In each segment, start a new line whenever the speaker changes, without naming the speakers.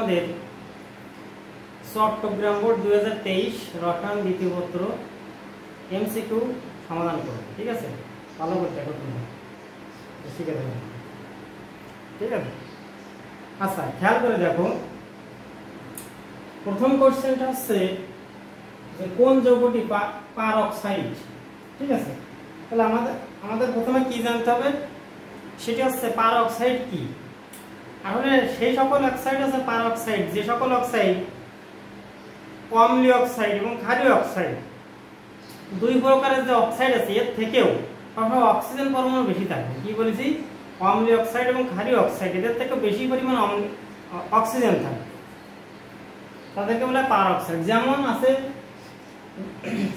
আমাদের চট্টগ্রাম বোর্ড 2023 রসায়ন দ্বিতীয় পত্র এমসিকিউ সমাধান করো। ঠিক আছে, ভালো করতে হবে, শিখে দেবো। ঠিক আছে, আচ্ছা খেয়াল করে দেখো, প্রথম কোশ্চেনটা হচ্ছে যে কোন যৌগটি পারঅক্সাইড। ঠিক আছে, তাহলে আমাদের প্রথমে কি জানতে হবে, সেটি হচ্ছে পারঅক্সাইড কি। আসলে সেই সকল অক্সাইড আছে পারঅক্সাইড, যে সকল অক্সাইড অম্লীয় অক্সাইড এবং ক্ষারীয় অক্সাইড, দুই প্রকারের যে অক্সাইড আছে এর থেকেও সবসময় অক্সিজেন পরমাণু বেশি থাকে। কি বলেছি, অম্লীয় অক্সাইড এবং ক্ষারীয় অক্সাইড এদের থেকে বেশি পরিমাণ অক্সিজেন থাকে, তাদেরকে বলে পারঅক্সাইড। যেমন আছে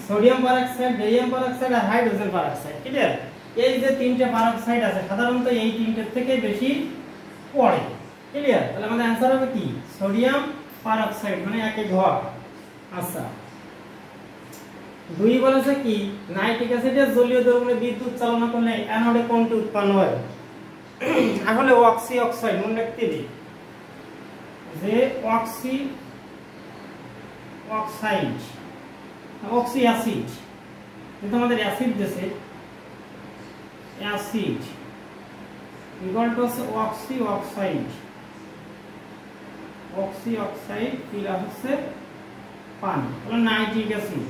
সোডিয়াম পারঅক্সাইড, বেরিয়াম পারঅক্সাইড আর হাইড্রোজেন পারঅক্সাইড। ঠিক আছে, এই যে তিনটে পারঅক্সাইড আছে সাধারণত এই তিনটের থেকে বেশি পড়ে। ক্লিয়ার, তাহলে আমাদের অ্যান্সার হবে কি সোডিয়াম পারঅক্সাইড, মানে একে ঘর। আচ্ছা, দুই বলেছে কি নাইট্রিক অ্যাসিডের জলীয় দ্রবণে বিদ্যুৎ চালনা করলে অ্যানোডে কোনটি উৎপন্ন হয়। আসলে অক্সি অক্সাইড মনে রাখতে হবে যে অক্সি অক্সাইড অক্সি অ্যাসিড, যেটা আমাদের অ্যাসিড দেশে acid equal to oxy oxide, oxy oxide plus হচ্ছে পানি, তাহলে নাইট্রিক অ্যাসিড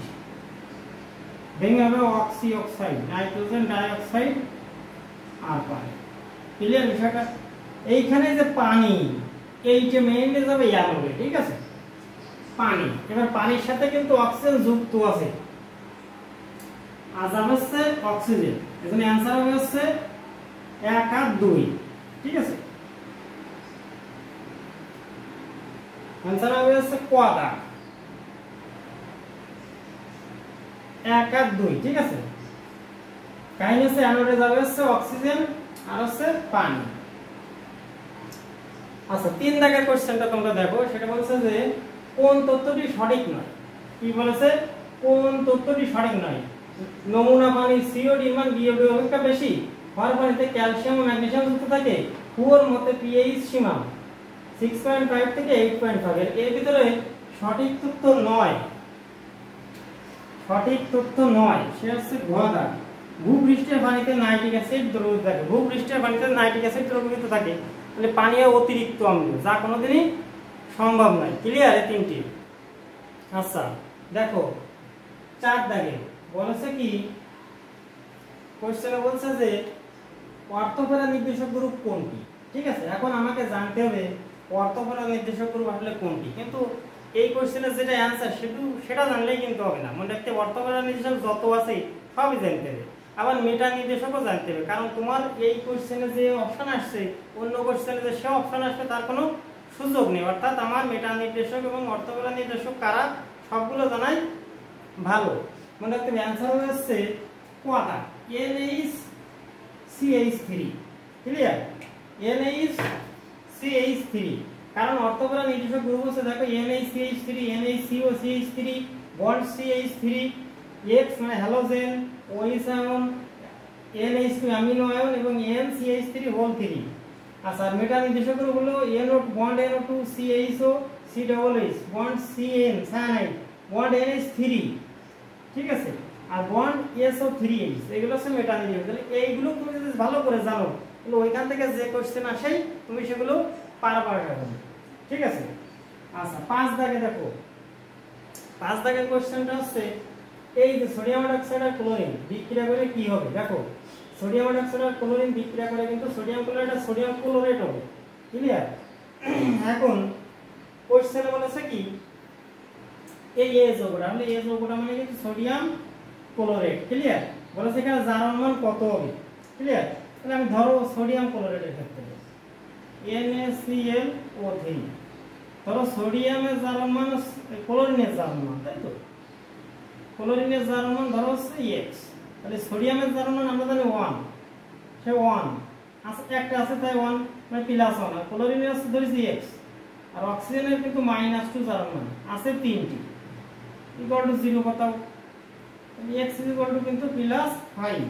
ভেঙে হবে অক্সি অক্সাইড, নাইট্রোজেন ডাইঅক্সাইড আর পানি। ক্লিয়ার বিষয়টা? এইখানে যে পানি, এইটা মেইনলি যাবে অ্যানোডে। ঠিক আছে, পানি, এবার পানির সাথে কিন্তু অক্সিজেন যুক্ত আছে, আর যাবে হচ্ছে অক্সিজেন। এখানে অ্যান্সার হবে হচ্ছে 1 আর 2। ঠিক আছে, অ্যান্সার হবে হচ্ছে কটা 1 আর 2। ঠিক আছে, কাহিনী হচ্ছে অ্যানোডে যাবে হচ্ছে অক্সিজেন আর হচ্ছে পানি। আচ্ছা, 3 দাগের কোশ্চেনটা তোমরা দেখো, সেটা বলছে যে কোন তথ্যটি সঠিক নয়। কি বলেছে, কোন তথ্যটি সঠিক নয়। নমুনা পানি সিওডি মান বিওডি অপেক্ষা বেশি, হওয়ার পানিতে ক্যালসিয়াম ও ম্যাগনেসিয়াম যুক্ত থাকে, কুয়োর মতে পিএইচ সীমা 6.5 থেকে 8.5। এর ভিতরে সঠিক তথ্য নয়, সঠিক তথ্য নয়, সে হচ্ছে ঘোড়া। ভূপৃষ্ঠের পানিতে নাইট্রিক অ্যাসিড দ্রবীভূত থাকে, ভূপৃষ্ঠের পানিতে নাইট্রিক অ্যাসিড দ্রবীভূত থাকে, তাহলে পানীয় অতিরিক্ত অম্ল, যা কোনোদিনই সম্ভব নয়। ক্লিয়ার এই তিনটি? আচ্ছা দেখো 4 দাগে বলেছে কি, কোশ্চেনে বলছে যে অর্থোপেরা নির্দেশক গ্রুপ কোনটি। ঠিক আছে, এখন আমাকে জানতে হবে অর্থোপেরা নির্দেশক গ্রুপ আসলে কোনটি, কিন্তু এই কোশ্চেনের যেটা অ্যান্সার সেটা জানলেই কিন্তু হবে না। মনে রাখতে অর্থোপেরা নির্দেশক যত আছে সবই জানতে হবে, আবার মেটা নির্দেশকও জানতে হবে, কারণ তোমার এই কোশ্চেনে যে অপশন আসছে অন্য কোশ্চেনে যে সে অপশন আসবে তার কোনো সুযোগ নেই। অর্থাৎ আমার মেটা নির্দেশক এবং অর্থোপেরা নির্দেশক কারা সবগুলো জানাই ভালো। মনে রাখতে হবে অ্যান্সার হচ্ছে কটা NaCH3। ক্লিয়ার, NaCH3, কারণ অর্থোপেরা নির্দেশক গ্রুপ হচ্ছে দেখো NaCH3, NaCO3, bond CH3, X মানে halogen, OH ion, NH2 amino ion এবং NCH3 আচ্ছা, মেটা নির্দেশক গ্রুপ হলো NO bond NO2 CHO COOH bond CN cyanide bond NH3। ঠিক আছে, আর বন্ড SO3H, এগুলো হচ্ছে মেটা নির্দেশক। তাহলে এইগুলো তুমি যদি ভালো করে জানো তাহলে ওইখান থেকে যে কোশ্চেন আসে তুমি সেগুলো পারবে। ঠিক আছে, আচ্ছা 5 দাগে দেখো, 5 দাগের কোশ্চেনটা হচ্ছে এই যে সোডিয়াম ডাইঅক্সাইড আর ক্লোরিন বিক্রিয়া করে কি হবে। দেখো সোডিয়াম ডাইঅক্সাইড আর ক্লোরিন বিক্রিয়া করে কিন্তু সোডিয়াম ক্লোরাইড আর সোডিয়াম ক্লোরেট হবে। ক্লিয়ার, এখন কোশ্চেনে বলেছে কি এই এ যৌগটা, মানে এই যৌগটা মানে কিন্তু সোডিয়াম ক্লোরেট। ক্লিয়ার, বলেছে এখানে জারণ মান কত হবে। ক্লিয়ার, তাহলে আমি ধরো সোডিয়াম ক্লোরেটের ক্ষেত্রে NaClO3, ধরো সোডিয়ামের জারণ মান ক্লোরিনের জারণ মান, তাই তো, ক্লোরিনের জারণ মান ধরো হচ্ছে X, তাহলে সোডিয়ামের জারণ মান আমরা জানি 1, সে 1 আছে, একটা আছে তাই 1 মানে +1, আর ক্লোরিনের আছে ধরেছি X, আর অক্সিজেনের কিন্তু -2 জারণ মান আছে 3টি, ইকুয়াল টু 0 কথাও, X ইকুয়াল টু কিন্তু +5,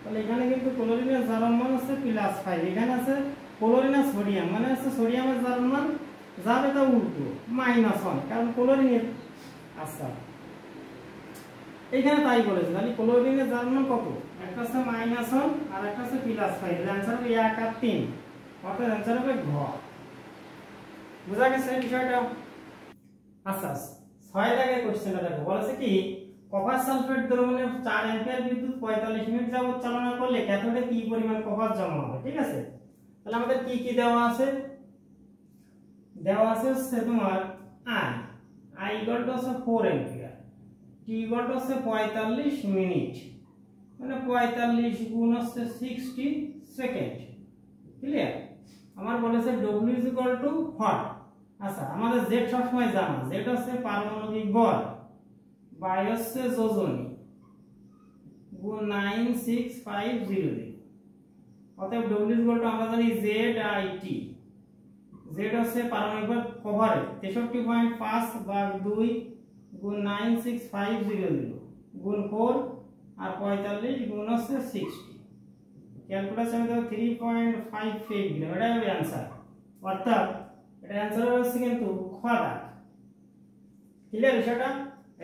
তাহলে এখানে কিন্তু ক্লোরিনের জারণ মান আছে +5, এখানে আছে ক্লোরিন আর সোডিয়াম মানে আছে সোডিয়ামের জারণ মান যাবে তো উল্টো -1 কারণ ক্লোরিন এর। আচ্ছা এখানে তাই বলেছে তাহলে ক্লোরিনের যার মান কত, একটা হচ্ছে -1 আর একটা হচ্ছে +5, এর आंसर হবে 1 আর 3, অর্থাৎ आंसर হবে ঘ। বুঝা গেছে বিষয়টা? আচ্ছা 6 দাগের কোশ্চেনটা দেখো, বলেছে কি কপার সালফেট দ্রবণে 4 অ্যাম্পিয়ার বিদ্যুৎ 45 মিনিট যাবত চালনা করলে ক্যাথোডে কি পরিমাণ কপার জমা হবে। ঠিক আছে, তাহলে আমাদের কি কি দেওয়া আছে, দেওয়া আছে হচ্ছে তোমার I ইকুয়াল হচ্ছে 4 অ্যাম্পিয়ার, T ইকুয়াল হচ্ছে 45 মিনিট, মানে 45 গুণ হচ্ছে 60 সেকেন্ড। ক্লিয়ার? আমার বলেছে W ইকুয়াল টু হোয়াট। আচ্ছা আমাদের Z সব সময় জানা, Z হচ্ছে পারমাণবিক বল বাই হচ্ছে যোজনী গুণ 9650, অতএব W ইকুয়াল টু আমরা জানি ZIT, Z হচ্ছে পারমাণবিক বল কভারেজ 63.5 ভাগ 2 গুণ 9650 গুণ 4 আর 45 গুণ হচ্ছে 60, ক্যালকুলেশন দাও 3.58 দিলাম, এটা হবে आंसर। অর্থাৎ এটা आंसर হচ্ছে কিন্তু খ দাগ। ক্লিয়ার বিষয়টা?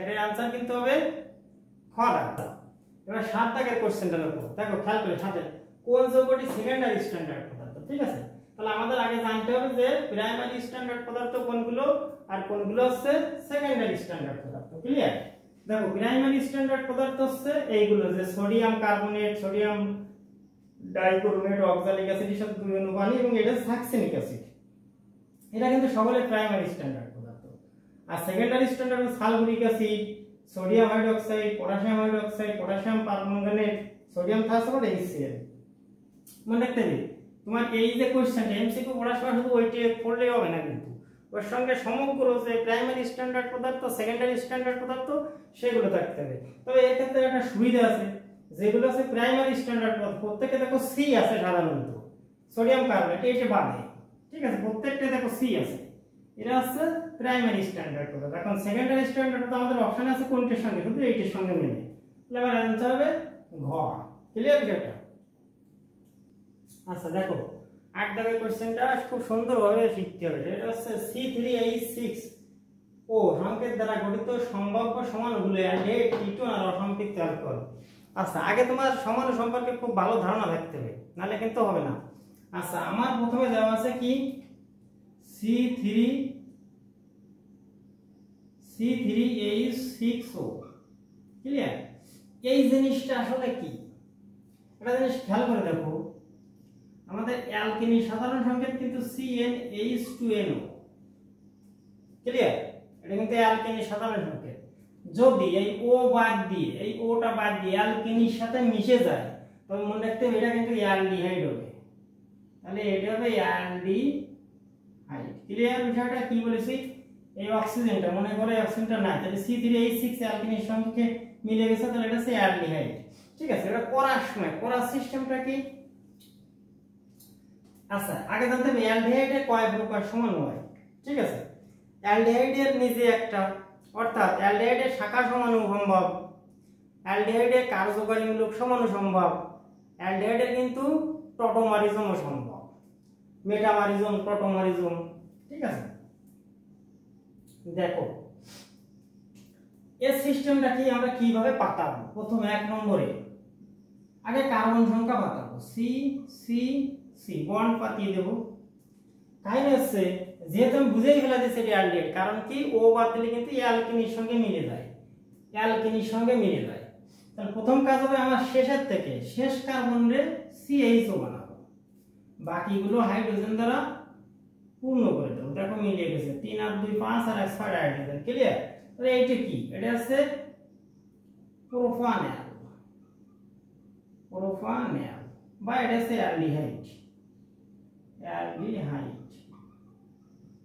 এর आंसर কিন্তু হবে খ দাগ। এবার 7 দাগের কোশ্চেনটা দেখো, দেখো খেয়াল করে সাথে কোন যৌগটি সেকেন্ডারি স্ট্যান্ডার্ড পদার্থ। ঠিক আছে, তাহলে আমাদের আগে জানতে হবে যে প্রাইমারি স্ট্যান্ডার্ড পদার্থ কোনগুলো আর কোনগুলো হচ্ছে সেকেন্ডারি স্ট্যান্ডার্ড পদার্থ। ক্লিয়ার? দেখো প্রাইমারি স্ট্যান্ডার্ড পদার্থ হচ্ছে এইগুলো, যে sodium carbonate, sodium dichromate, oxalic acid এসব দুই অণু পানি এবং এটা সাকসেনিক অ্যাসিড, এটা কিন্তু সকলে প্রাইমারি স্ট্যান্ডার্ড পদার্থ। আর সেকেন্ডারি স্ট্যান্ডার্ড হচ্ছে sulphuric acid, sodium hydroxide, potassium hydroxide, potassium permanganate, sodium thiosulphate, HCl। মনে রাখতে হবে তোমার এই যে কোশ্চেনটা এমসিকিউ পড়ার সময় শুধু ওইটি পড়লেই হবে না, কিন্তু ওর সঙ্গে সমগ্র যে প্রাইমারি স্ট্যান্ডার্ড পদার্থ, সেকেন্ডারি স্ট্যান্ডার্ড পদার্থ সেগুলো থাকতে হবে। তবে এর ক্ষেত্রে একটা সুবিধা আছে, যেগুলো আছে প্রাইমারি স্ট্যান্ডার্ড পদার্থ প্রত্যেকটা দেখো সি আছে সাধারণত, সোডিয়াম কার্বনেট এটা বাদে। ঠিক আছে, প্রত্যেকটা দেখো সি আছে, এটা হচ্ছে প্রাইমারি স্ট্যান্ডার্ড পদার্থ। এখন সেকেন্ডারি স্ট্যান্ডার্ড তো আমাদের অপশন আছে কোনটার সঙ্গে, শুধু এইটার সঙ্গে মিলে, তাহলে আমার आंसर হবে ঘ। ক্লিয়ার বিষয়টা? আচ্ছা দেখো 8 দাগের কোশ্চেনটা খুব সুন্দরভাবে শিখতে হবে। এটা হচ্ছে C3H6O সংকেত দ্বারা গঠিত সম্ভাব্য সমাণুগুলো অ্যালডিহাইড, কিটোন আর অসম্পৃক্ত অ্যালকোহল। আচ্ছা আগে তোমার সমাণু সম্পর্কে খুব ভালো ধারণা থাকতে হবে, নাহলে কিন্তু হবে না। আচ্ছা আমার প্রথমে দেওয়া আছে কি C3H6O। ক্লিয়ার? এই জিনিসটা আসলে কি একটা জিনিস খেয়াল করে দেখো, আমাদের অ্যালকেনির সাধারণ সংকেত কিন্তু CnH2NO। ক্লিয়ার? এটা কিন্তু অ্যালকেনির সাধারণ সংকেত। যদি এই O বাদ দিয়ে, এই ওটা বাদ দিয়ে অ্যালকেনির সাথে মিশে যায়, তবে মনে রাখতে হবে এটা কিন্তু অ্যালডিহাইড হবে। তাহলে এটা হবে অ্যালডিহাইড। ক্লিয়ার বিষয়টা? কি বলেছি, এই অক্সিজেনটা মনে করো অক্সিজেনটা নাই, তাহলে C3H6 অ্যালকেনির সঙ্গে মিলে গেছে, তাহলে এটা হচ্ছে অ্যালডিহাইড। ঠিক আছে, এটা করার সময় করার সিস্টেমটা কি? আচ্ছা আগে জানতে হবে অ্যালডিহাইডে কয় প্রকার সমাণু হয়। ঠিক আছে, অ্যালডিহাইডের নিজে একটা, অর্থাৎ অ্যালডিহাইডের শাখা সমাণু সম্ভব, অ্যালডিহাইডের কার্যকারীমূলক সমাণু সম্ভব, অ্যালডিহাইডের কিন্তু টোটোমারিজমও সম্ভব, মেটামারিজম, টোটোমারিজম। ঠিক আছে, দেখো এর সিস্টেমটা কি আমরা কিভাবে পাতাবো। প্রথম 1 নম্বরে আগে কার্বন সংখ্যা পাতাবো, C বন্ড পাতিয়ে দেব। কাহিনী হচ্ছে যেহেতু আমি বুঝেই ফেলা দিয়েছি এটা অ্যালডিহাইড, কারণ কি ও বাদ দিলে কিন্তু অ্যালকেনির সঙ্গে মিলে যায়, অ্যালকেনির সঙ্গে মিলে যায়। তাহলে প্রথম কাজ হবে আমার শেষের থেকে শেষ কার্বনরে CHO বানাবো, বাকিগুলো হাইড্রোজেন দ্বারা পূর্ণ করে দেবো। দেখো মিলে গেছে, 3 আর 2 5 আর 1 6 হাইড্রোজেন। ক্লিয়ার? তাহলে এইটা কি, এটা আছে প্রোপানল বা এটা আছে অ্যালডিহাইড।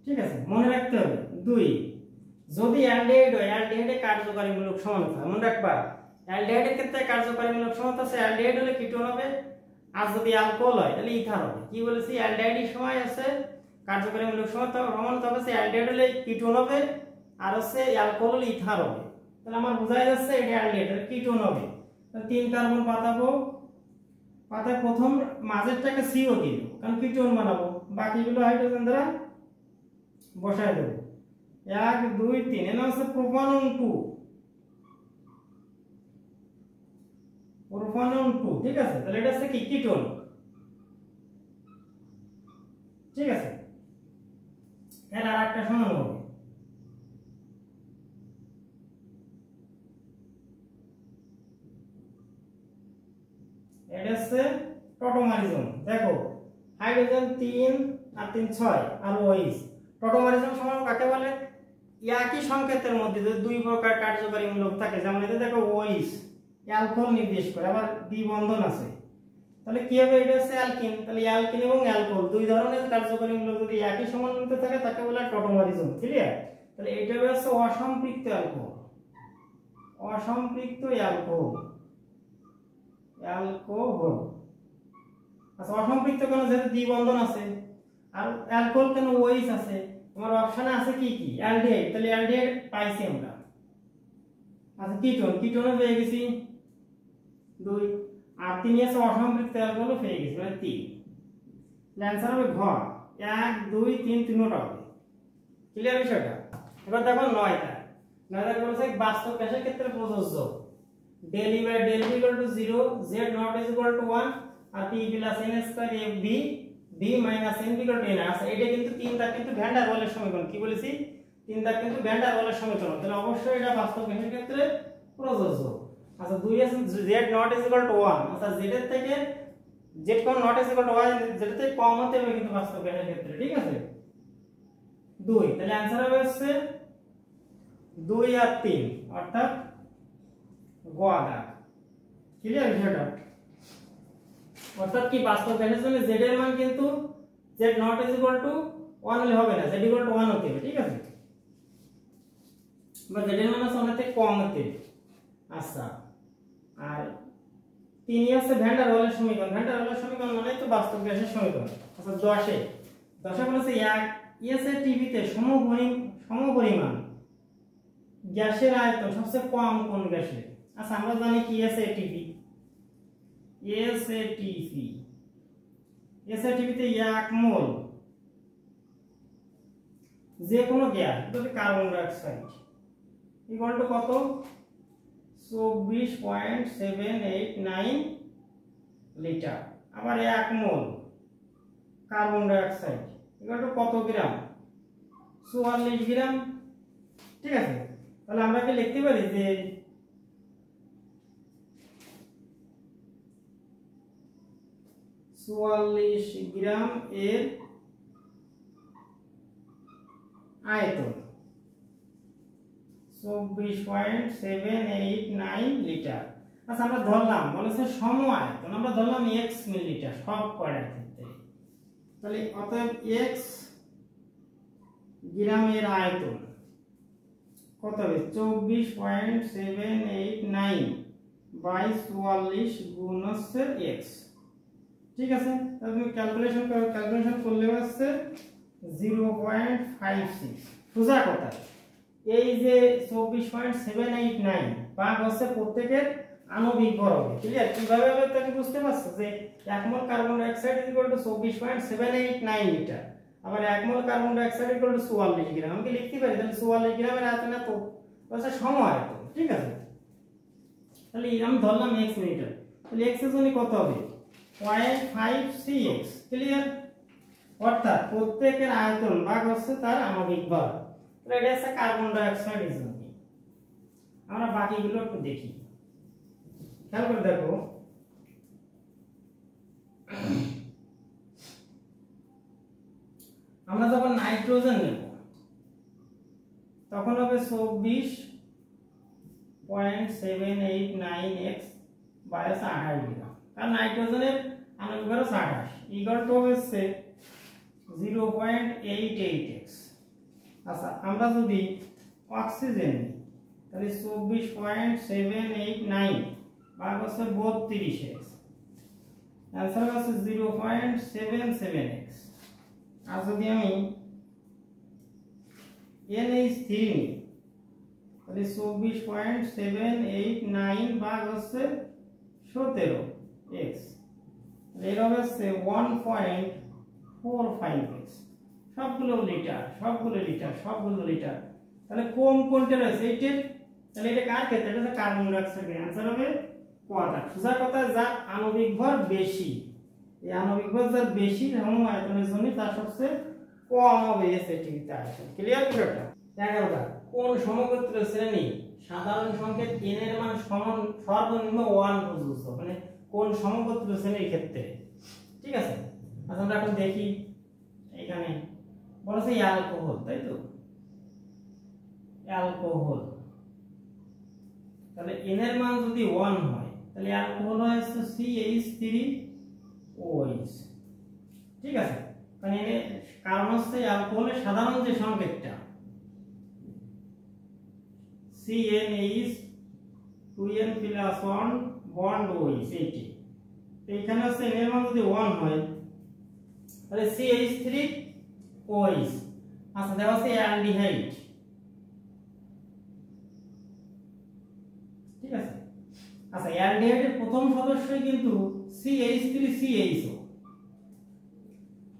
ঠিক আছে, মনে রাখতে হবে 2 যদি অ্যালডিহাইড হয়, অ্যালডিহাইডে কার্যকারীমূলক সমানতা মনে রাখবা। অ্যালডিহাইডের ক্ষেত্রে কার্যকারীমূলক সমানতা আছে, অ্যালডিহাইড হলে কিটোন হবে, আর যদি অ্যালকোহল হয় তাহলে ইথার হবে। কি বলেছি, অ্যালডিহাইডের সময় আছে কার্যকারীমূলক সমানতা হবে অ্যালডিহাইড হলে কিটোন হবে, আর হচ্ছে অ্যালকোহল হলে ইথার হবে। তাহলে আমার বোঝা যাচ্ছে এটা অ্যালডিহাইড, তাহলে কিটোন হবে। তাহলে 3 কার্বন পাতাবো, পাতায় প্রথম মাঝেরটাকে CO দিল কারণ কিটোন বানাবো, বাকিগুলো হাইড্রোজেন দ্বারা বসায় দেব 1 2 3 এর নাম হচ্ছে প্রোপানন 2 ঠিক আছে তাহলে এটা হচ্ছে কি কিটোন ঠিক আছে এর আরেকটা সমান হবে এটা হচ্ছে টটোমারিজম দেখো হাইড্রোজেন 3 আর 3 6 আর OH টটোমারিজম সমান কাকে বলে একই সংকেতের মধ্যে যদি দুই প্রকার কার্যকরী মূলক থাকে যেমন এতে দেখো OH অ্যালকোহল নির্দেশ করে আবার দ্বিবন্ধন আছে তাহলে কি হবে এটা হচ্ছে অ্যালকিন তাহলে অ্যালকিন এবং অ্যালকোহল দুই ধরনের কার্যকরী মূলক যদি একই সমন্বিত থাকে তাকে বলে টটোমারিজম ক্লিয়ার তাহলে এটা হচ্ছে অসম্পৃক্ত অ্যালকোহল আচ্ছা অসম্পৃক্ত কেন যেহেতু দ্বিবন্ধন আছে আর অ্যালকোহল কেন OH আছে তোমার অপশনে আছে কি কি অ্যালডিহাইড তাহলে অ্যালডিহাইড পাইছি আমরা আচ্ছা কিটোনে পেয়ে গেছি 2 আর 3 আছে অসম্পৃক্ত অ্যালকোহল পেয়ে গেছি মানে 3 অ্যানসার হবে ঘ 1 2 3 তিনটা হবে ক্লিয়ার বিষয়টা এবার দেখো 9টা বলছে বাস্তব গ্যাসের ক্ষেত্রে প্রযোজ্য del E by del B equal to 0 z not is equal to 1 R p plus n square f b b minus n equal to n আছে এটা কিন্তু তিনটা কিন্তু ভ্যান ডার ওয়ালের সমীকরণ কি বলেছি তিনটা কিন্তু ভ্যান ডার ওয়ালের সমীকরণ তাহলে অবশ্যই এটা বাস্তব গ্যাসের ক্ষেত্রে প্রযোজ্য আচ্ছা 2 আছে z not is equal to 1 আচ্ছা z এর থেকে z কোন not is equal to 1 z এর থেকে কম হতে হবে কিন্তু বাস্তব গ্যাসের ক্ষেত্রে ঠিক আছে 2 তাহলে आंसर হবে হচ্ছে 2 আর 3 অর্থাৎ গোয়াদা ক্লিয়ার বিষয়টা অর্থাৎ কি বাস্তব গ্যাসের জন্য z এর মান কিন্তু z not is equal to 1 হলে হবে না z equal to 1 হতে হবে ঠিক আছে বা z এর মান আছে অনেক থেকে কম হতে আচ্ছা আর 3 আছে ভ্যান ডার ওয়ালের সমীকরণ মানে তো বাস্তব গ্যাসের সমীকরণ আচ্ছা 10 বলেছে এক এসএটিভি তে সমপরিমাণ গ্যাসের আয়তন সবচেয়ে কম কোন গ্যাসের আচ্ছা আমরা জানি কি এসএটিভি তে 1 মোল যে কোনো গ্যাস যদি carbon dioxide equal to কত 24.789 লিটার আবার 1 mole carbon dioxide equal to কত গ্রাম 44 গ্রাম ঠিক আছে তাহলে আমরা কি লিখতে পারি যে 44 গ্রাম এর আয়তন 24.789 লিটার আচ্ছা আমরা ধরলাম বলেছে সম আয়তন আমরা ধরলাম x মিলিলিটার সব কয়টার ক্ষেত্রে তাহলে অতএব x গ্রামের আয়তন কত হবে 24.789 বাই 44 গুণ হচ্ছে x ঠিক আছে তাহলে তুমি ক্যালকুলেশন করলে হচ্ছে 0.56 সোজা কথা এই যে 24.789 ভাগ হচ্ছে প্রত্যেকের আণবিক ভর হবে ক্লিয়ার কিভাবে হবে তাকে বুঝতে পারছো যে 1 mole carbon die oxide 24.789 litre আবার 1 মোল কার্বন ডাই অক্সাইড 44 গ্রাম আমি লিখতে পারি তাহলে 44 গ্রামের আয়তন তো হচ্ছে সম আয়তন ঠিক আছে তাহলে আমি ধরলাম x মিটার তাহলে x এর জন্য কত হবে 0.53x ক্লিয়ার অর্থাৎ প্রত্যেকের আয়তন ভাগ হচ্ছে তার আণবিক ভর তাহলে এটা হচ্ছে কার্বন ডাই অক্সাইড এর জন্য আমরা বাকিগুলো একটু দেখি খেয়াল করে দেখো আমরা যখন নাইট্রোজেন নেব তখন হবে 24.789x বাই 28 গ্রাম কারণ নাইট্রোজেনের আণবিক ভর 28 ইকুয়াল টু হচ্ছে 0.88x আচ্ছা আমরা যদি অক্সিজেন নিই তাহলে 24.789 ভাগ হচ্ছে 32x आंसर হচ্ছে 0.77x আর যদি আমি NH3 নিই তাহলে 24.789 ভাগ হচ্ছে 17x এর হচ্ছে 1.45x সবগুলো লিটার, সবগুলো লিটার, সবগুলো লিটার। তাহলে কম কোনটা রয়েছে এইটার? তাহলে এটা কার ক্ষেত্রে? এটা হচ্ছে কার্বন ডাই অক্সাইডের। आंसर হবে কোয়াটা। সোজা কথা, যার আণবিক ভর বেশি, এই আণবিক ভর যার বেশি সম আয়তনের জন্য তার সবচেয়ে কম হবে এসএটিতে আয়তন। ক্লিয়ার বিষয়টা? 11টা কোন সমগোত্র শ্রেণী সাধারণ সংকেত n এর মান সমান সর্বনিম্ন 1 পর্যন্ত, মানে কোন সমগোত্র শ্রেণীর ক্ষেত্রে? ঠিক আছে, আচ্ছা আমরা এখন দেখি। এখানে বলেছে অ্যালকোহল, তাই তো? অ্যালকোহল, তাহলে n এর মান যদি 1 হয় তাহলে অ্যালকোহল হয় CH3OH। ঠিক আছে, কারণ কারণ হচ্ছে অ্যালকোহলের সাধারণ যে সংকেতটা CnH 2n+1 বন্ড OH, এইটি এইখানে হচ্ছে n এর মান যদি 1 হয় তাহলে CH3OH। আচ্ছা দেওয়া আছে অ্যালডিহাইড। ঠিক আছে, আচ্ছা অ্যালডিহাইডের প্রথম সদস্যই কিন্তু CH3CHO,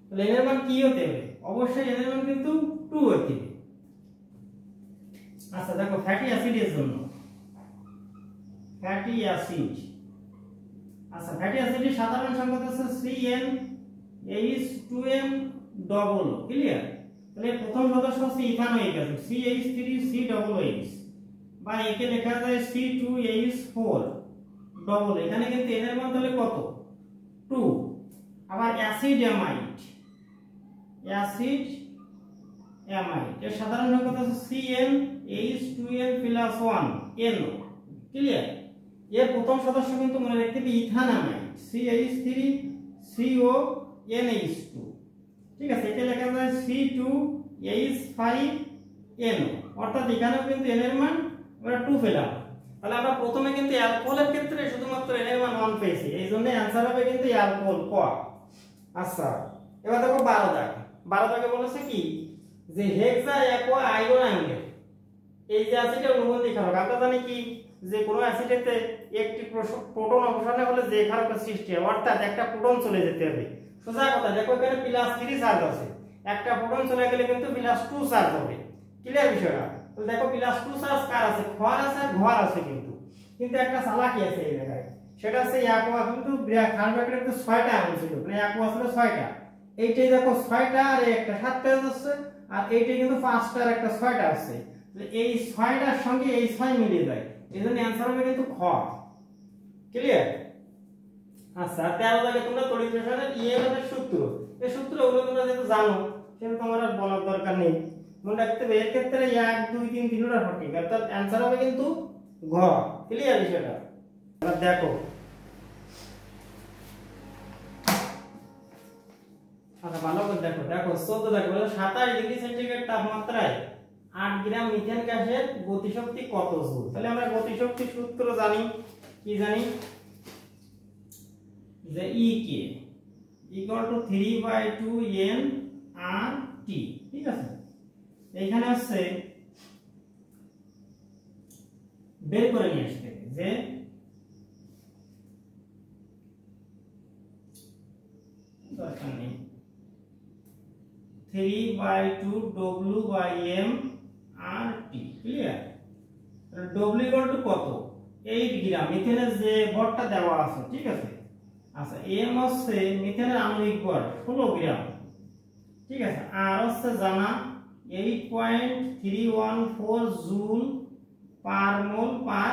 তাহলে n এর মান কি হতে হবে? অবশ্যই n এর মান কিন্তু 2 হতে হবে। আচ্ছা দেখো ফ্যাটি অ্যাসিডের জন্য, ফ্যাটি অ্যাসিড, আচ্ছা ফ্যাটি অ্যাসিডের সাধারণ সংকেত হচ্ছে CnH2n ডবল। ক্লিয়ার? তাহলে প্রথম সদস্য হচ্ছে ইথানোয়িক অ্যাসিড CH3COOH, বা একে লেখা যায় C2H4 ডবল। এখানে কিন্তু n এর মান তাহলে কত? 2। আবার অ্যাসিড অ্যামাইড, অ্যাসিড অ্যামাইড এর সাধারণ সংকেত হচ্ছে CnH2n+1 NO। ক্লিয়ার? এর প্রথম সদস্য কিন্তু মনে রাখতে হবে ইথানামাইড CH3CONH2। ঠিক আছে, এটা লেখা যায় C2H5NO, অর্থাৎ এখানেও কিন্তু n এর মান আমরা 2 পেলাম। তাহলে আমরা প্রথমে কিন্তু অ্যালকোহলের ক্ষেত্রে শুধুমাত্র n এর মান 1 পেয়েছি, এই জন্য आंसर হবে কিন্তু অ্যালকোহল ক। আচ্ছা এবার দেখো 12 দাগ। 12 দাগে বলেছে কি যে হেক্সা অ্যাকোয়া আয়রন অ্যাঙ্গেল, এই যে আছে এটা অনুবন্ধী ক্ষারক। আমরা জানি কি যে কোন অ্যাসিডেতে একটি প্রোটন অপসারণ হলে যে ক্ষারকের সৃষ্টি হয়, অর্থাৎ একটা প্রোটন চলে যেতে হবে। সোজা কথা, দেখো এখানে +3 চার্জ আছে, একটা প্রোটন চলে গেলে কিন্তু +2 চার্জ হবে। ক্লিয়ার বিষয়টা? তো দেখো +2 চার্জ কার আছে? ক্ষর আছে আর ঘর আছে, কিন্তু একটা চালাকি আছে এই জায়গায়, সেটা হচ্ছে অ্যাকোয়া কিন্তু ক্ষার ব্র্যাকেটে তো 6টা আয়ন ছিল, মানে অ্যাকোয়া ছিল 6টা। এইটাই দেখো 6টা আর একটা 7টা আছে, আর এইটাই কিন্তু 5টা আর একটা 6টা আছে। এই 6টার সঙ্গে এই 6 মিলে যায়, এজন্য आंसर হবে কিন্তু খ। ক্লিয়ার? আচ্ছা 13 দাগে তোমরা তড়িৎ রসায়নের ইএমএফ এর সূত্র, এই সূত্রগুলো তোমরা যেহেতু জানো সেটা তোমার আর বলার দরকার নেই। মনে রাখতে হবে এর ক্ষেত্রে 1 2 3 তিনটা সঠিক, অর্থাৎ आंसर হবে কিন্তু ঘ। ক্লিয়ার বিষয়টা? এবার দেখো, আচ্ছা ভালো করে দেখো, দেখো 14 দাগে বলে 27 ডিগ্রি সেন্টিগ্রেড তাপমাত্রায় 8 গ্রাম মিথেন গ্যাসের গতিশক্তি কত জুল? তাহলে আমরা গতিশক্তির সূত্র জানি, কি জানি যে EK = 3/2 nRT। ঠিক আছে, এইখানে হচ্ছে বের করে নিয়ে আসতে যে দরকার নেই 3/2 W/m/RT। ক্লিয়ার? W = কত? 8 গ্রাম, মিথেনের যে ভরটা দেওয়া আছে। ঠিক আছে, আচ্ছা m হচ্ছে মিথেনের আণবিক ভর 16 গ্রাম। ঠিক আছে, আর হচ্ছে জানা 8.314 জুল পার মোল পার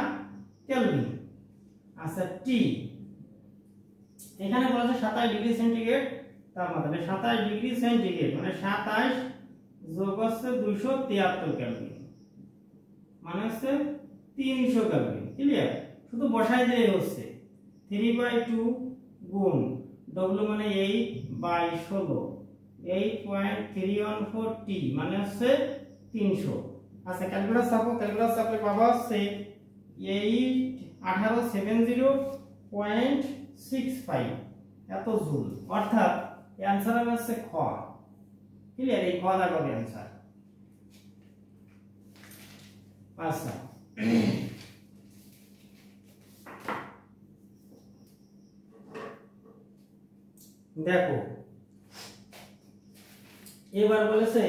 কেলভিন। আচ্ছা টি এখানে বলা আছে 27 ডিগ্রি সেন্টিগ্রেড তাপমাত্রা, 27 ডিগ্রি সেন্টিগ্রেড মানে 27 যোগ হচ্ছে 273 কেলভিন, মানে হচ্ছে 300 কেলভিন। ক্লিয়ার? শুধু বসাই দিলেই হচ্ছে 3/2 গুণ W মানে 8/16, 8.314 টি মানে হচ্ছে 300। আচ্ছা ক্যালকুলাস চাপো, ক্যালকুলাস চাপলে পাবো হচ্ছে 1870.65 এত জুল, অর্থাৎ आंसर হচ্ছে খ। ক্লিয়ার? এই খ দাগ হবে आंसर। আচ্ছা দেখো এবার বলেছে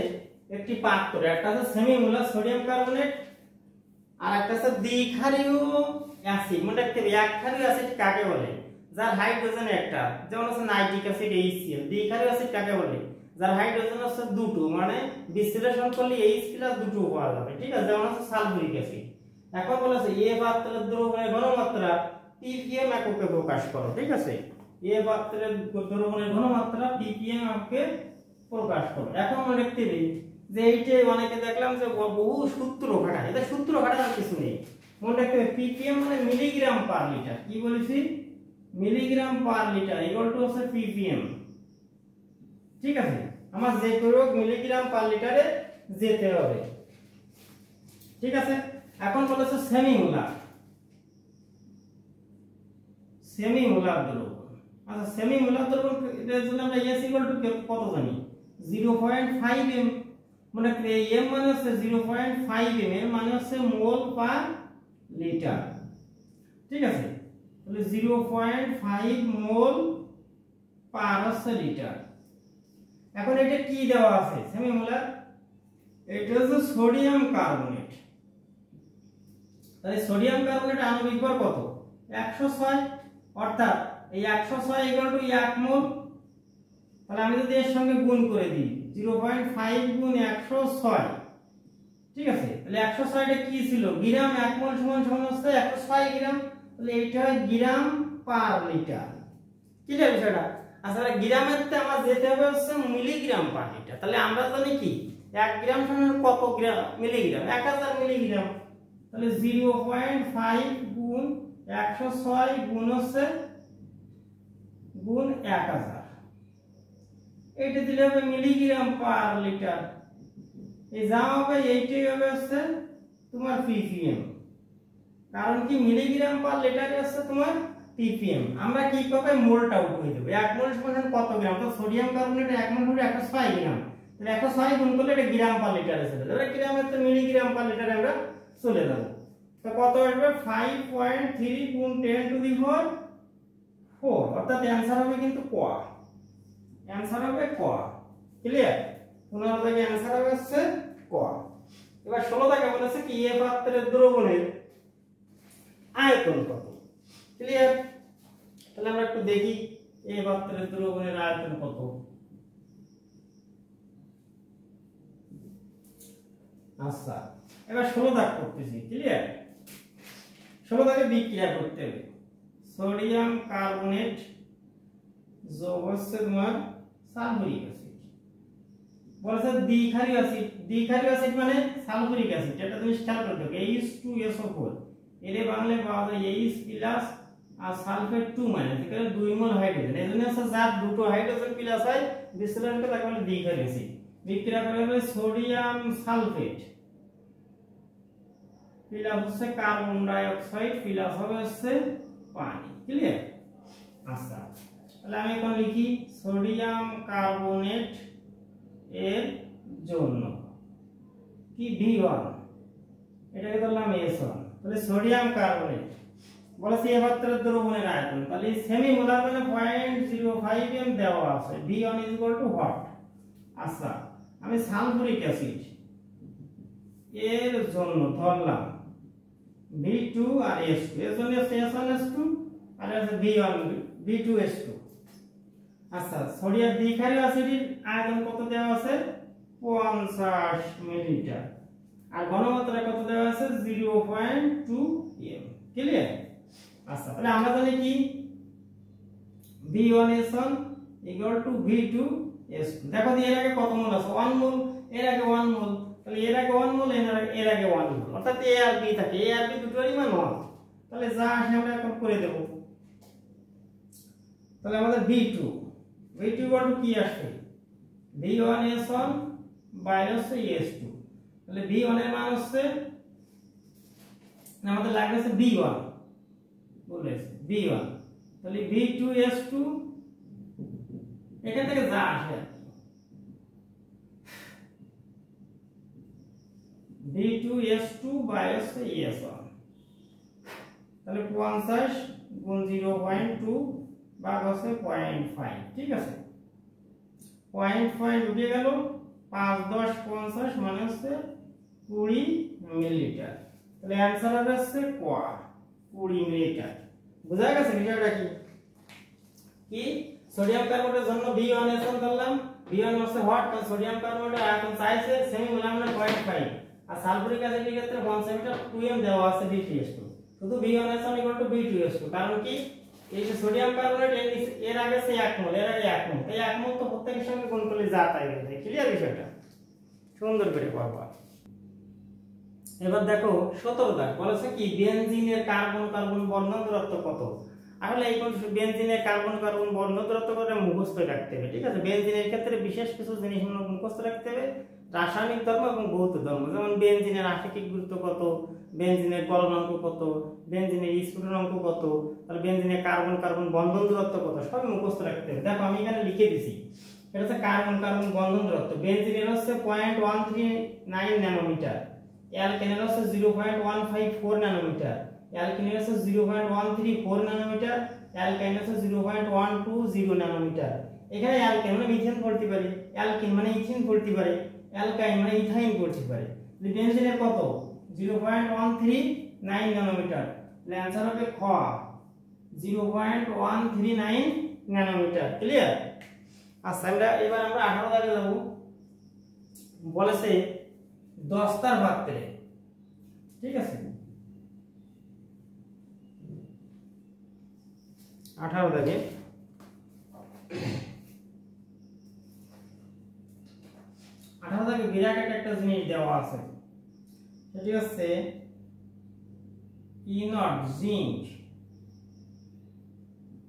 একটি পাত্রে একটা আছে সেমিমোলার সোডিয়াম কার্বনেট আর একটা আছে দ্বিক্ষারীয় অ্যাসিড। মনে রাখতে হবে একক্ষারীয় অ্যাসিড কাকে বলে? যার হাইড্রোজেন একটা, যেমন আছে নাইট্রিক অ্যাসিড HCl। দ্বিক্ষারীয় অ্যাসিড কাকে বলে? যার হাইড্রোজেন আছে দুটো, মানে বিশ্লেষণ করলে H+ দুটো পাওয়া যাবে, ঠিক আছে, যেমন আছে সালফিউরিক অ্যাসিড। এখন বলেছে এ পাত্রের দ্রবণের ঘনমাত্রা ppm এককে প্রকাশ করো, ঠিক আছে, এ পাত্রের দ্রবণের ঘনমাত্রা ppm এককে প্রকাশ করো। এখন মনে রাখতে হবে যে এইটা অনেকে দেখলাম যে বহু সূত্র খাটায়, এটা সূত্র খাটানোর কিছু নেই। মনে রাখতে হবে ppm মানে মিলিগ্রাম পার লিটার। কি বলেছি? Milligram per litre equal to হচ্ছে ppm, ঠিক আছে। আমার যে প্রয়োগ মিলিগ্রাম পার লিটারে যেতে হবে, ঠিক আছে। এখন বলেছে সেমিমোলার দ্রবণ। আচ্ছা, সেমিমোলার দ্রবণ এর জন্য আমরা S ইকুয়াল টু কত জানি? 0.5 m। মানে m মানে হচ্ছে 0.5 m, এর মানে হচ্ছে মোল পার লিটার, ঠিক আছে। তাহলে 0.5 মোল পার হচ্ছে লিটার। এখন এটা কি দেওয়া আছে সেমিমোলার? এটা হচ্ছে সোডিয়াম কার্বনেট। তাহলে সোডিয়াম কার্বনেট আণবিক ভর কত? 106। অর্থাৎ এই 106 ইকুয়াল টু 1 মোল। তাহলে আমি যদি এর সঙ্গে গুণ করে দিই 0.5 গুণ 106, ঠিক আছে। তাহলে 106 টা কি ছিল? গ্রাম। 1 মোল সমান সমান হচ্ছে 106 গ্রাম। তাহলে এটা গ্রাম পার লিটার। ক্লিয়ার বিষয়টা? আসলে গ্রামের তে আমার যেতে হবে হচ্ছে মিলিগ্রাম পার লিটার। তাহলে আমরা জানি কি 1 গ্রাম সমান কত গ্রাম মিলিগ্রাম? 1000 মিলিগ্রাম। তাহলে 0.5 গুণ 106 গুণ হচ্ছে গুণ 1000, এইটা দিলে হবে মিলিগ্রাম পার লিটার। এই যা হবে এইটাই হবে হচ্ছে তোমার ppm। কারণ কি মিলিগ্রাম পার লিটারে হচ্ছে তোমার ppm। আমরা কি করব? মোলটা উঠিয়ে দেব। 1 মোল সমান কত গ্রাম? তো সোডিয়াম কার্বনেট 1 মোল হলো 106 গ্রাম। তাহলে 106 গুণ করলে এটা গ্রাম পার লিটারে চলে যাবে। গ্রামের তো মিলিগ্রাম পার লিটারে আমরা চলে যাব। তো কত আসবে? 5.3 গুণ 10 টু দি পাওয়ার 4। অর্থাৎ অ্যানসার হবে কিন্তু ক। অ্যানসার হবে ক। ক্লিয়ার? 15 থেকে অ্যানসার হবে হচ্ছে ক। এবার 16 থেকে বলেছে কি এ পাত্রের দ্রবণের আয়তন কত। ক্লিয়ার? তাহলে আমরা একটু দেখি এ পাত্রের দ্রবণের আয়তন কত। আচ্ছা, এবার 16 দাগ করতেছি। ক্লিয়ার? 16 দাগে বিক্রিয়া করতে হবে। সোডিয়াম কার্বনেট যোগ হচ্ছে তোমার সালফিউরিক অ্যাসিড। বলছে দ্বিক্ষারীয় অ্যাসিড। দ্বিক্ষারীয় অ্যাসিড মানে সালফিউরিক অ্যাসিড। এটা তুমি খেয়াল করবে H2SO4 এর বাংলা পাওয়া যায় H+ আর সালফেট 2 মাইনাস। এখানে 2 মোল হাইড্রোজেন। এজন্য আছে যার দুটো হাইড্রোজেন প্লাস হয় বিশ্লেষণ করে তাকে বলে দ্বিক্ষারীয় অ্যাসিড। বিক্রিয়া করে হবে সোডিয়াম সালফেট প্লাস হচ্ছে কার্বন ডাই অক্সাইড প্লাস হবে হচ্ছে পানি। ক্লিয়ার? আচ্ছা, তাহলে আমি এখন লিখি সোডিয়াম কার্বনেট এর জন্য কি V1, এটাকে ধরলাম S1। তাহলে সোডিয়াম কার্বনেট বলেছে এ পাত্রের দ্রবণের আয়তন। তাহলে সেমিমোলার মানে 0.05 m দেওয়া আছে। V1 what? আচ্ছা, আমি সালফিউরিক অ্যাসিড এর জন্য ধরলাম V2 আর S2। এর জন্য S1S2 আর আছে V2S2। আচ্ছা, সোডিয়াম দ্বিক্ষারীয় অ্যাসিডের আয়তন কত দেওয়া আছে? 50 মিলিলিটার। আর ঘনমাত্রা কত দেওয়া আছে? 0.2 m। ক্লিয়ার? আচ্ছা, তাহলে আমরা জানি কি V1S1 V2S2। দেখো এর আগে কত মোল আছে? 1 মোল। এর আগে 1 মোল। তাহলে এর আগে 1 মোল, এর আগে 1 মোল। অর্থাৎ A আর B থাকে। A আর B দুটোরই মান 1। তাহলে যা আসে আমরা এখন করে দেব। তাহলে আমাদের V2 কি আসবে? V1S1 minus S2। তাহলে V1 এর মান হচ্ছে আমাদের লাগবে হচ্ছে B1 বলেছে B1। তাহলে V2S2 এখান থেকে যা আসে V2S2 S1। তাহলে 50 গুণ 0.2 ভাগ হচ্ছে 0.5। ঠিক আছে, 0.5 উঠে গেল। 5 10 50 মানে হচ্ছে 20 মিলিলিটার। তাহলে অ্যানসার হবে হচ্ছে ক 20 মিলিলিটার। বুঝা গেছে বিষয়টা কি? কি সোডিয়াম কার্বনেটের জন্য V1S1 ধরলাম, V1 হচ্ছে হোয়াট, কারণ সোডিয়াম কার্বনেটের আয়তন চাইছে সেমি মোলার 0.5 আর সালফিউরিক অ্যাসিডের ক্ষেত্রে 1 সেমিটার 2m দেওয়া আছে B2S2, শুধু V1S1 B2S2। কারণ কি এই যে সোডিয়াম কার্বনেট এর আগে সে 1 মোল, এর আগে 1 মোল, এই 1 মোল তো প্রত্যেকের সঙ্গে গুণ করলে যা তাই হয়ে যায়। ক্লিয়ার বিষয়টা? সুন্দর করে পড়বা। এবার দেখো 17 দাগ বলেছে কি বেনজিনের কার্বন কার্বন বন্ধন দূরত্ব কত। আসলে এই বেনজিনের কার্বন কার্বন বন্ধন দূরত্ব করে মুখস্থ রাখতে হবে, ঠিক আছে? বেনজিনের ক্ষেত্রে বিশেষ কিছু জিনিস মুখস্থ রাখতে হবে, রাসায়নিক ধর্ম এবং ভৌত ধর্ম। যেমন বেনজিনের আপেক্ষিক গুরুত্ব কত, বেনজিনের গলনাঙ্ক কত, বেনজিনের স্ফুটনাঙ্ক কত, তাহলে বেনজিনের কার্বন কার্বন বন্ধন দূরত্ব কত, সবই মুখস্থ রাখতে হবে। দেখো আমি এখানে লিখে দিছি, এটা হচ্ছে কার্বন কার্বন বন্ধন দূরত্ব। বেনজিনের হচ্ছে 0.139 ন্যানোমিটার, অ্যালকেনের হচ্ছে 0.154 ন্যানোমিটার, অ্যালকিনের হচ্ছে 0.134 ন্যানোমিটার, অ্যালকাইন হচ্ছে 0.120 ন্যানোমিটার। এখানে অ্যালকেন মানে মিথেন বলতে পারি, অ্যালকিন মানে ইথিন বলতে পারি, অ্যালকাইন মানে ইথাইন বলতে পারি। বেনজিনের কত 0.139 ন্যানোমিটার, তাহলে आंसर হবে খ 0.139 ন্যানোমিটার। ক্লিয়ার? আচ্ছা এবার আমরা 18 দাগে যাব। বলেছে 10 তার পাত্রে, ঠিক আছে? 18 দাগে বিরাট একটা জিনিস দেওয়া আছে, সেটি হচ্ছে E নট জিঙ্ক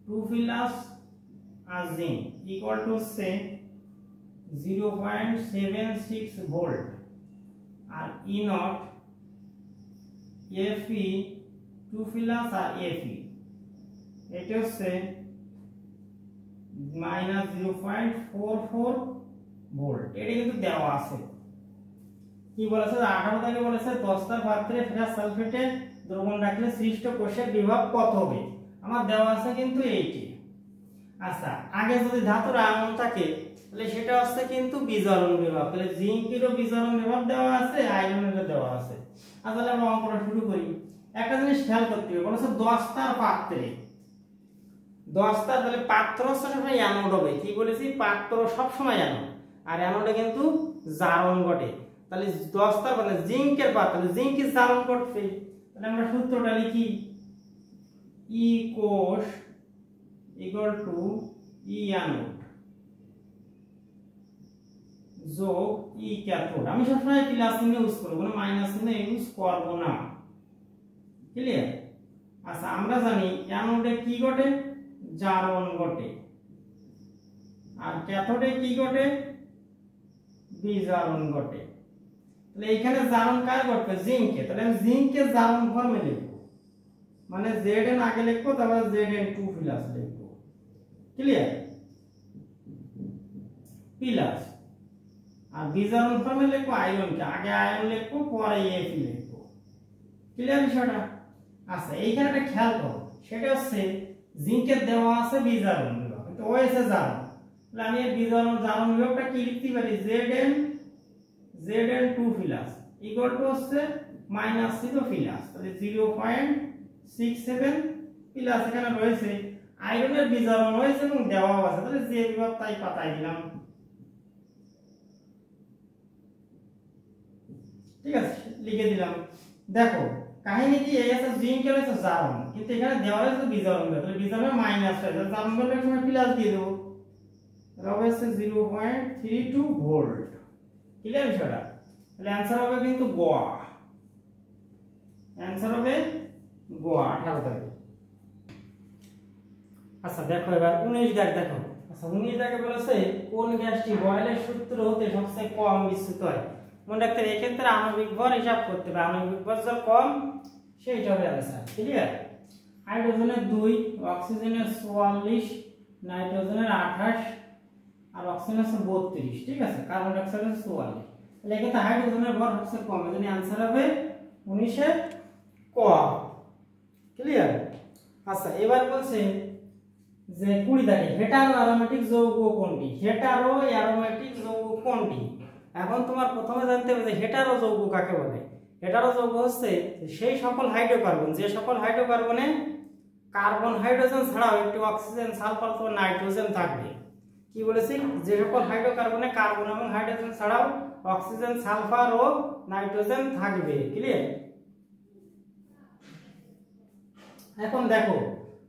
2 প্লাস আর জিঙ্ক ইকুয়াল টু হচ্ছে 0.76 ভোল্ট, আর E নট Fe 2 প্লাস আর Fe এটা হচ্ছে -0.44 ভোল্ট। এটা কিন্তু দেওয়া আছে। কি বলেছে 18 দাগে বলেছে 10 তার পাত্রে ফেরাস সালফেটে দ্রবণ রাখলে সৃষ্ট কোষের বিভব কত হবে। আমার দেওয়া আছে কিন্তু এইটি। আচ্ছা আগে যদি ধাতুর আয়ন থাকে তাহলে সেটা হচ্ছে কিন্তু বিজারণ বিভব, তাহলে জিঙ্কেরও বিজারণ বিভব দেওয়া আছে, আয়রনেরও দেওয়া আছে। আচ্ছা তাহলে আমরা অঙ্কটা শুরু করি। একটা জিনিস খেয়াল করতে হবে, বলেছে 10 তার পাত্রে, 10 তার, তাহলে পাত্র সবসময় অ্যানোড হবে। কি বলেছি? পাত্র সবসময় অ্যানোড, আর অ্যানোডে কিন্তু জারণ ঘটে। তাহলে 10 তার মানে জিঙ্কের পাত্র, তাহলে জিঙ্কের জারণ ঘটছে। তাহলে আমরা সূত্রটা লিখি, ই কোষ ইকুয়াল টু ই অ্যানোড যোগ ই ক্যাথোড। আমি সবসময় প্লাস চিহ্ন ইউজ করব না, মাইনাস চিহ্ন ইউজ করব না। ক্লিয়ার? আচ্ছা আমরা জানি অ্যানোডে কি ঘটে? জারণ ঘটে, আর ক্যাথোডে কি ঘটে? বিজারণ ঘটে। তাহলে এখানে জারণ কার ঘটবে? জিঙ্কে। তাহলে আমি জিঙ্কের জারণ ফর্মে লিখব, মানে Zn আগে লিখবো, তারপরে Zn2 প্লাস লিখবো। ক্লিয়ার? প্লাস, আর বিজারণ ফর্মে লিখবো আয়নকে, আগে আয়ন লিখবো পরে Fe লিখবো। ক্লিয়ার বিষয়টা? আচ্ছা এইখানে একটা খেয়াল করো, সেটা হচ্ছে জিঙ্কের দেওয়া আছে বিজারণ বিভব, কিন্তু ওএসএ জারণ। তাহলে আমি এই বিজারণ জারণ বিভবটা কি লিখতে পারি? Zn2 প্লাস ইকুয়াল টু হচ্ছে -0 প্লাস, তাহলে 0.67 প্লাস এখানে রয়েছে আয়রনের বিজারণ হয়েছে এবং দেওয়াও আছে, তাহলে যে বিভব তাই পাতাই দিলাম। ঠিক আছে, লিখে দিলাম। দেখো কাহিনী কি, এই আছে জিঙ্কের আছে জারণ, কিন্তু এখানে দেওয়া হয়েছে বিজারণ, তাহলে বিজারণের মাইনাস হয়, তাহলে জারণ করলে সময় প্লাস দিয়ে দেব, তবে হচ্ছে 0.32 ভোল্ট। ক্লিয়ার বিষয়টা? তাহলে आंसर হবে কিন্তু গোয়া, आंसर হবে গোয়া 18 দাগে। আচ্ছা দেখো এবার 19 দাগ দেখো। আচ্ছা 19 দাগে বলেছে কোন গ্যাসটি বয়েলের সূত্র হতে সবচেয়ে কম বিচ্যুত হয়। মনে রাখতে হবে এক্ষেত্রে আণবিক ভর হিসাব করতে হবে, আণবিক ভর যত কম সেইটা হবে आंसर। ক্লিয়ার? হাইড্রোজেনের 2, অক্সিজেনের 44, নাইট্রোজেনের 28 আর অক্সিজেনের 32, ঠিক আছে? কার্বন ডাই অক্সাইডের 44। তাহলে এক্ষেত্রে হাইড্রোজেনের ভর সবচেয়ে কম, এজন্য आंसर হবে 19 এর ক। ক্লিয়ার? আচ্ছা এবার বলছে যে 20 দাগে হেটারো অ্যারোমেটিক যৌগ কোনটি? হেটারো অ্যারোমেটিক যৌগ কোনটি? এখন তোমার প্রথমে জানতে হবে যে হেটারো যৌগ কাকে বলে। হেটারো যৌগ হচ্ছে সেই সকল হাইড্রোকার্বন যে সকল হাইড্রোকার্বনে কার্বন হাইড্রোজেন ছাড়াও একটি অক্সিজেন সালফার অথবা নাইট্রোজেন থাকবে। কি বলেছি? যে সকল হাইড্রোকার্বনে কার্বন এবং হাইড্রোজেন ছাড়াও অক্সিজেন সালফার ও নাইট্রোজেন থাকবে। ক্লিয়ার? এখন দেখো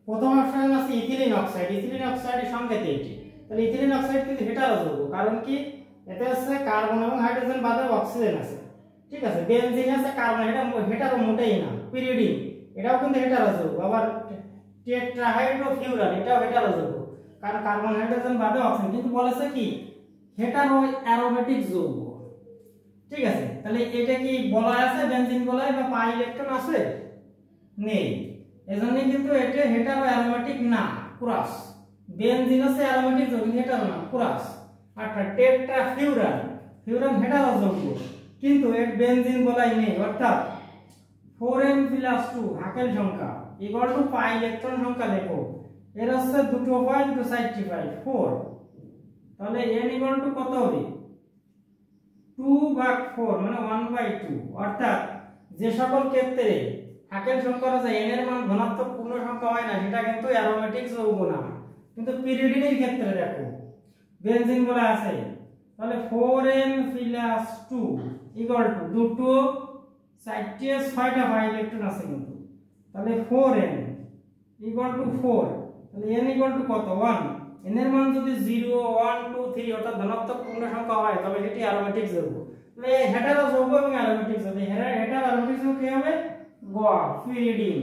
প্রথম অপশন আছে ইথিলিন অক্সাইড। ইথিলিন অক্সাইডের সংকেত এটি। তাহলে ইথিলিন অক্সাইড কিন্তু হেটারো যৌগ, কারণ কি এতে আছে কার্বন এবং হাইড্রোজেন বাদে অক্সিজেন আছে। ঠিক আছে, বেনজিন আছে কার্বন, এটা হেটারো মোটেই না। পিরিডিন এটাও কিন্তু হেটারো যৌগ। আবার টেট্রাহাইড্রোফিউরান এটাও হেটারো যৌগ, কারণ কার্বন হাইড্রোজেন বাদে অক্সিজেন। কিন্তু বলেছে কি হেটারো অ্যারোমেটিক যৌগ। ঠিক আছে, তাহলে এটা কি বলা আছে বেনজিন বলায় বা পাই ইলেকট্রন আছে? নেই। এজন্য কিন্তু এটা হেটারো অ্যারোমেটিক না, ক্রস। বেনজিন আছে অ্যারোমেটিক যৌগ, হেটারো না, ক্রস। আর টেট্রাফিউরান, ফিউরান হেটারো যৌগ, কিন্তু এর বেনজিন বলাই নেই। অর্থাৎ 4n+2 হাকেল সংখ্যা ইকুয়াল টু পাই ইলেকট্রন সংখ্যা লেখো। এর হচ্ছে দুটো উপায়, দুটো সাইড 4। তাহলে n ইকুয়াল টু কত হবে? 2/4 মানে 1/2। অর্থাৎ যে সকল ক্ষেত্রে হাকেল সংখ্যা আছে n এর মান ধনাত্মক পূর্ণ সংখ্যা হয় না, সেটা কিন্তু অ্যারোমেটিক যৌগ না। কিন্তু পিরিডিনের ক্ষেত্রে দেখো বেনজিন বলা আছে, তাহলে 4n+2 ইকুয়াল টু দুটো সাইডে 6টা পাই ইলেকট্রন আছে কিন্তু। তাহলে 4n ইকুয়াল টু 4, তাহলে n ইকুয়াল টু কত? 1। n এর মান যদি 0 1 2 3 অর্থাৎ ধনাত্মক পূর্ণ সংখ্যা হয় তবে সেটি অ্যারোমেটিক যৌগ। তাহলে হেটারো যৌগ এবং অ্যারোমেটিক যৌগ, হেটারো অ্যারোমেটিক যৌগ কি হবে? গ, পিরিডিন।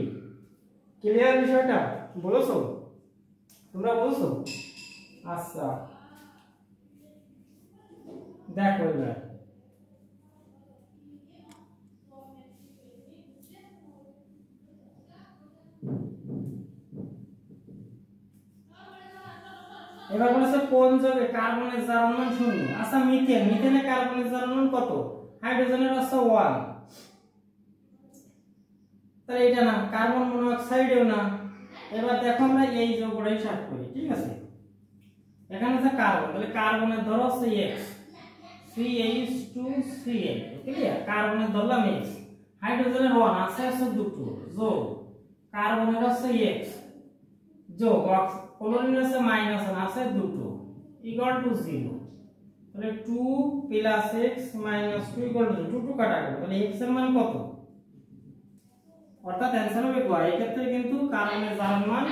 ক্লিয়ার বিষয়টা? বলেছো? তোমরা বলছো? আচ্ছা দেখো এবার বলেছে কোন যৌগে কার্বনের জারণ মান 0। আচ্ছা মিথেন, মিথেনে কার্বনের জারণ মান কত? হাইড্রোজেনের হচ্ছে 1। তাহলে এটা না, কার্বন মনোক্সাইডেও না। এবার দেখো আমরা এই যৌগটা হিসাব করি। ঠিক আছে, এখানে আছে কার্বন, তাহলে কার্বনের ধর হচ্ছে x, CH2Cl। ক্লিয়ার? কার্বনের ধরলাম x, হাইড্রোজেনের 1 আছে দুটো যোগ, কার্বনের হচ্ছে x যোগ, ক্লোরিনের হচ্ছে -1 আছে দুটো, ইকুয়াল টু 0। তাহলে 2 + x - 2 ইকুয়াল টু 2 কাটা গেল। তাহলে x এর মান কত? অর্থাৎ অ্যানসার হবে গ। এই ক্ষেত্রে কিন্তু কার্বনের জারণ মান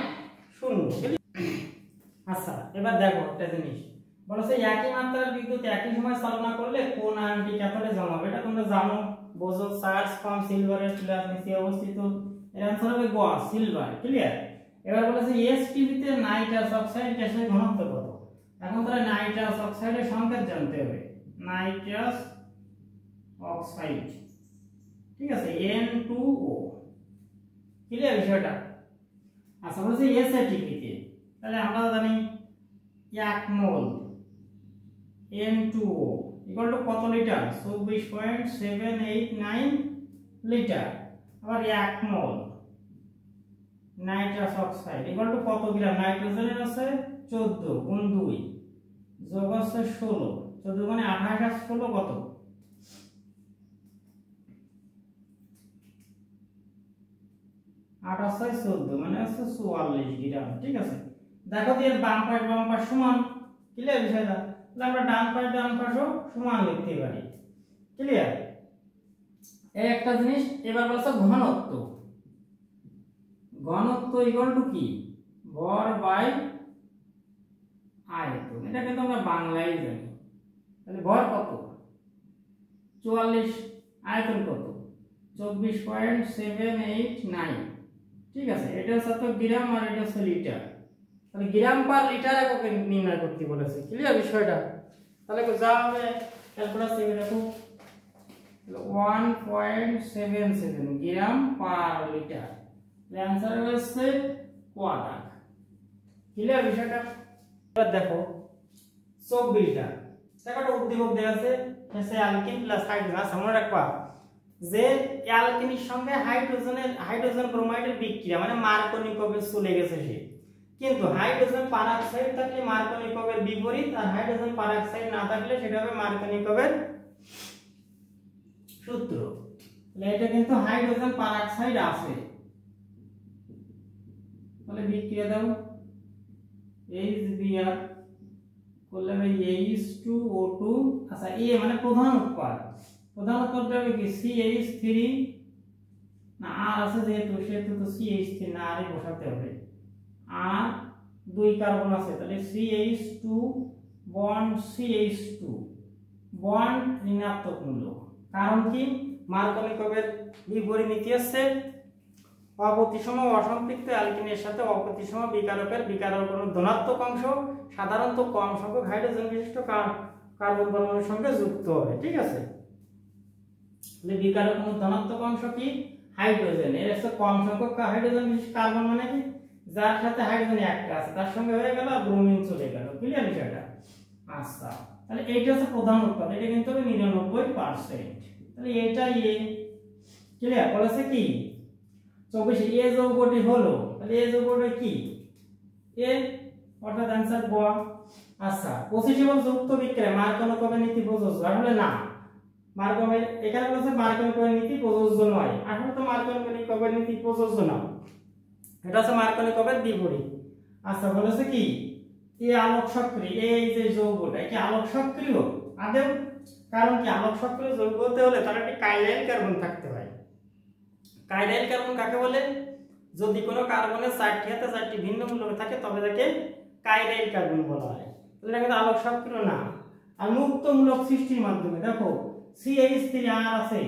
0। আচ্ছা এবার দেখো একটা জিনিস বলেছে, একই মাত্রার বিদ্যুৎ একই সময় চালনা করলে কোন আয়নটি ক্যাথোডে জমা হবে? এটা তোমরা জানো, বোঝো। চার্জ কম সিলভারের প্লাস নিচে অবস্থিত। এর অ্যানসার হবে গ, সিলভার। ক্লিয়ার? এবার বলেছে এসটিভিতে নাইট্রাস অক্সাইড গ্যাসের ঘনত্ব কত? এখন তাহলে নাইট্রাস অক্সাইডের সংকেত জানতে হবে। নাইট্রাস অক্সাইড, ঠিক আছে, N2O। ক্লিয়ার বিষয়টা? আচ্ছা বলেছে এসএটিপিতে, তাহলে আমরা জানি 1 মোল N2O ইকুয়াল টু কত লিটার? 24.789 লিটার। আবার 1 মোল নাইট্রাস অক্সাইড ইকুয়াল টু কত গ্রাম? নাইট্রোজেনের আছে 14 গুণ 2 যোগ আছে 16, 14 মানে 28 আর 16 কত? 8 আর 14 মানে আছে 44 গ্রাম। ঠিক আছে, দেখো দিয়ে বাম পাশ সমান। ক্লিয়ার বিষয়টা? তাহলে আমরা ডান পাশও সমান লিখতে পারি। ক্লিয়ার? এই একটা জিনিস। এবার বলছে ঘনত্ব। ঘনত্ব ইকুয়াল টু কি? ভর বাই আয়তন। এটা কিন্তু আমরা বাংলায় জানি। তাহলে ভর কত? 44, আয়তন কত? 24.789। ঠিক আছে, এটা হচ্ছে তো গ্রাম আর এটা হচ্ছে লিটার। তাহলে গ্রাম পার লিটার এককে নির্ণয় করতে বলেছে। ক্লিয়ার বিষয়টা? তাহলে যা হবে ক্যালকুলেশন দেখো 1.77 গ্রাম পার লিটার। आंसर হচ্ছে কোয়াড্রাক। ক্লিয়ার বিষয়টা? এবার দেখো 24টা দেখো উদ্দীপক দেয়া আছে এসে অ্যালকিন প্লাস হাইড্রোজেন। মনে রাখবা যে অ্যালকিনের সঙ্গে হাইড্রোজেন ব্রোমাইডের বিক্রিয়া মানে মার্কোনিকোভের চলে গেছে সে, কিন্তু হাইড্রোজেন পারঅক্সাইড থাকলে মার্কোনিকোভের বিপরীত, আর হাইড্রোজেন পারঅক্সাইড না থাকলে সেটা হবে মার্কোনিকোভের সূত্র, এটা কিন্তু হাইড্রোজেন পারঅক্সাইড আছে, তাহলে বিক্রিয়া দাও HBr করলে H2O2, আচ্ছা এ মানে প্রধান উৎপাদ, প্রধান উৎপাদটা হবে কি CH3 না আর আছে যেহেতু সেহেতু তো CH3 না আরই বসাতে হবে, আর 2 কার্বন আছে তাহলে CH2 বন্ড CH2 বন্ড ঋণাত্মক মূলক, কারণ কি মার্কনিকভের বিপরীত আছে অপ্রতিসম অসম্পৃক্ত অ্যালকিনের সাথে অপ্রতিসম বিকারকের বিকারক ধনাত্মক অংশ সাধারণত কম সংখ্যক হাইড্রোজেন বিশিষ্ট কার্বন পরমাণুর সঙ্গে যুক্ত হবে, ঠিক আছে। তাহলে বিকারক ধনাত্মক অংশ কি হাইড্রোজেন, এর হচ্ছে কম সংখ্যক হাইড্রোজেন বিশিষ্ট কার্বন মানে কি যার সাথে হাইড্রোজেন একটা আছে তার সঙ্গে হয়ে গেল ব্রোমিন চলে গেল, ক্লিয়ার বিষয়টা। আচ্ছা তাহলে এইটা হচ্ছে প্রধান উৎপাদ, এটা কিন্তু হবে 99%, তাহলে এটা এ ক্লিয়ার বলেছে কি 24 এ যৌগটি হলো, তাহলে এ যৌগটি কি এ, অর্থাৎ आंसर গ। আচ্ছা 25 এবং যুক্ত বিক্রিয়া মার্কনিকভের নীতি প্রযোজ্য, আসলে না মার্কনিকভের এখানে বলেছে মার্কনিকভের নীতি প্রযোজ্য নয়, আসলে তো মার্কনিকভের নীতি প্রযোজ্য না, এটা হচ্ছে মার্কনিকভের বিপরীত। আচ্ছা বলেছে কি এ আলোক সক্রিয়, এই যে যৌগটা কি আলোক সক্রিয় আদৌ, কারণ কি আলোক সক্রিয় যৌগ হতে হলে তার একটি কাইরাইল কার্বন থাকতে হয়। কাইরাইল কার্বন কাকে বলে, যদি কোনো কার্বনের 4টি হাতে 4টি ভিন্ন মূলক থাকে তবে তাকে কাইরাইল কার্বন বলা হয়, তাহলে এটা কিন্তু আলোক সক্রিয় না। আর মুক্ত মূলক সৃষ্টির মাধ্যমে দেখো CH3 আর আছে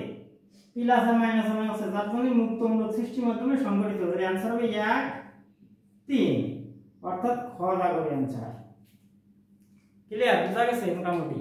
প্লাস আর মাইনাস আছে, যার জন্য মুক্ত মূলক সৃষ্টির মাধ্যমে সংগঠিত হবে, आंसर হবে 1 3, অর্থাৎ খ দাগের आंसर। ক্লিয়ার বুঝা গেছে মোটামুটি।